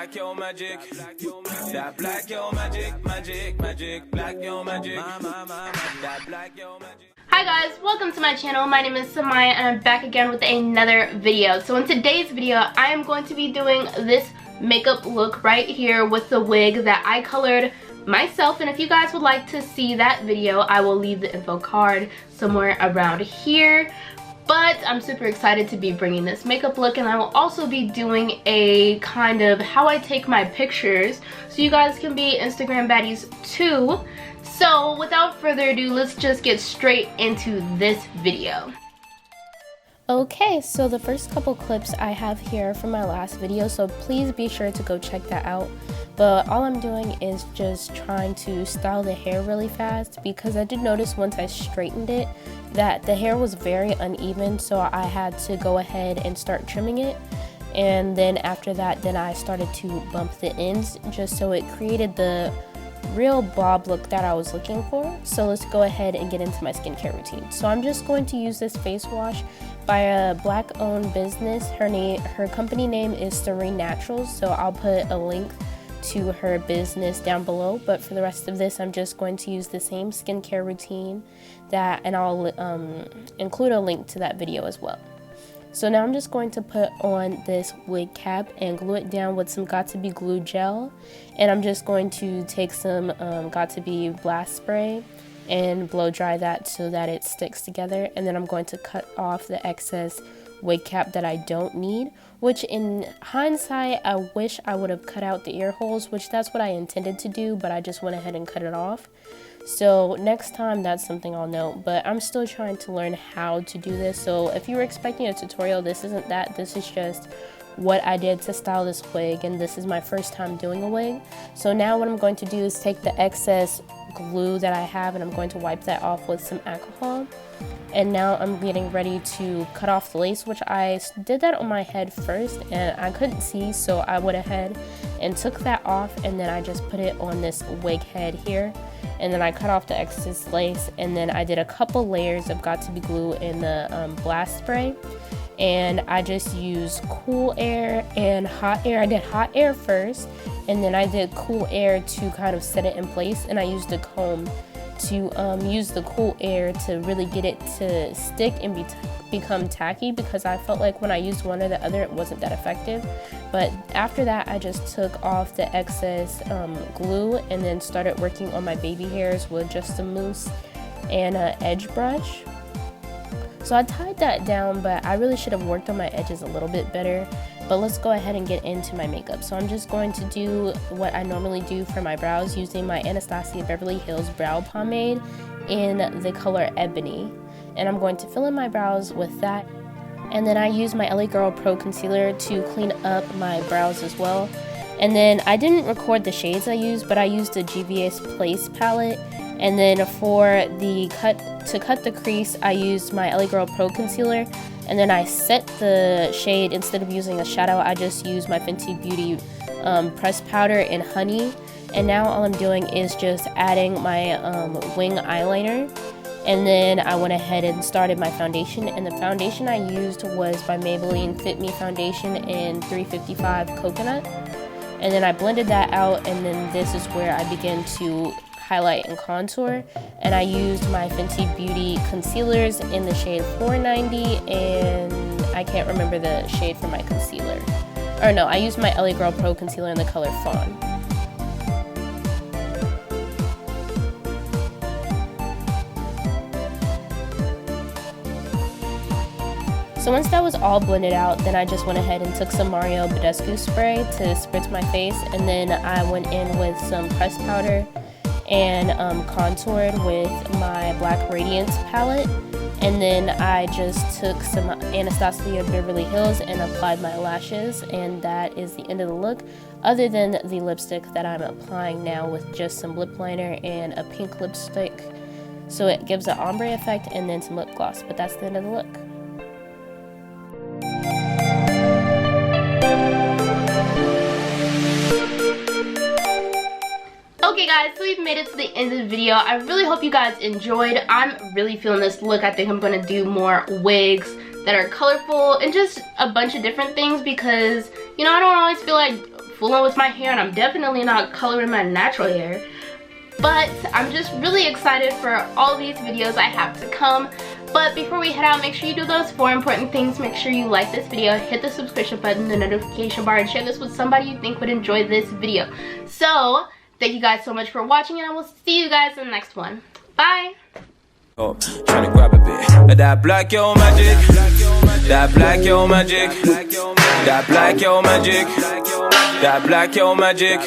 black yo magic. That black yo magic, magic, magic. Black yo magic. That black yo magic. Hi guys, welcome to my channel. My name is Samaya and I'm back again with another video. So in today's video, I am going to be doing this makeup look right here with the wig that I colored myself. And if you guys would like to see that video, I will leave the info card somewhere around here. But I'm super excited to be bringing this makeup look, and I will also be doing a kind of how I take my pictures so you guys can be Instagram baddies too. So without further ado, let's just get straight into this video. Okay, so the first couple clips I have here from my last video, so please be sure to go check that out. But all I'm doing is just trying to style the hair really fast, because I did notice once I straightened it that the hair was very uneven, so I had to go ahead and start trimming it. And then after that, then I started to bump the ends just so it created the real bob look that I was looking for. So let's go ahead and get into my skincare routine. So I'm just going to use this face wash by a black owned business. Her company name is Serene Naturals, so I'll put a link to her business down below. But for the rest of this, I'm just going to use the same skincare routine and I'll include a link to that video as well. So now I'm just going to put on this wig cap and glue it down with some Got2b glue gel, and I'm just going to take some Got2b blast spray and blow dry that so that it sticks together. And then I'm going to cut off the excess wig cap that I don't need, which in hindsight I wish I would have cut out the ear holes, which that's what I intended to do, but I just went ahead and cut it off. So next time that's something I'll note, but I'm still trying to learn how to do this. So if you were expecting a tutorial, this isn't that. This is just what I did to style this wig, and this is my first time doing a wig. So now what I'm going to do is take the excess glue that I have and I'm going to wipe that off with some alcohol. And now I'm getting ready to cut off the lace, which I did that on my head first and I couldn't see, so I went ahead and took that off, and then I just put it on this wig head here. And then I cut off the excess lace, and then I did a couple layers of Got2b glue in the blast spray. And I just used cool air and hot air. I did hot air first, and then I did cool air to kind of set it in place. And I used a comb to use the cool air to really get it to stick and become tacky, because I felt like when I used one or the other it wasn't that effective. But after that, I just took off the excess glue and then started working on my baby hairs with just a mousse and an edge brush. So I tied that down, but I really should have worked on my edges a little bit better. But let's go ahead and get into my makeup. So I'm just going to do what I normally do for my brows using my Anastasia Beverly Hills brow pomade in the color Ebony. And I'm going to fill in my brows with that. And then I use my LA Girl Pro Concealer to clean up my brows as well. And then I didn't record the shades I used, but I used a GVS Place palette. And then for the to cut the crease, I used my LA Girl Pro Concealer. And then I set the shade, instead of using a shadow, I just used my Fenty Beauty pressed powder in Honey. And now all I'm doing is just adding my wing eyeliner. And then I went ahead and started my foundation, and the foundation I used was by Maybelline Fit Me Foundation in 355 Coconut. And then I blended that out, and then this is where I began to highlight and contour. And I used my Fenty Beauty concealers in the shade 490, and I can't remember the shade for my concealer. Or no, I used my LA Girl Pro Concealer in the color Fawn. So once that was all blended out, then I just went ahead and took some Mario Badescu spray to spritz my face, and then I went in with some pressed powder and contoured with my Black Radiance palette. And then I just took some Anastasia Beverly Hills and applied my lashes, and that is the end of the look, other than the lipstick that I'm applying now with just some lip liner and a pink lipstick. So it gives an ombre effect, and then some lip gloss, but that's the end of the look. Okay guys, so we've made it to the end of the video. I really hope you guys enjoyed. I'm really feeling this look. I think I'm going to do more wigs that are colorful and just a bunch of different things, because, you know, I don't always feel like fooling with my hair, and I'm definitely not coloring my natural hair. But I'm just really excited for all these videos I have to come. But before we head out, make sure you do those 4 important things. Make sure you like this video, hit the subscription button, the notification bar, and share this with somebody you think would enjoy this video. So, thank you guys so much for watching, and I will see you guys in the next one. Bye! Oh, trying to grab a bit of that black yo magic, that black yo magic, that black yo magic, that black yo magic.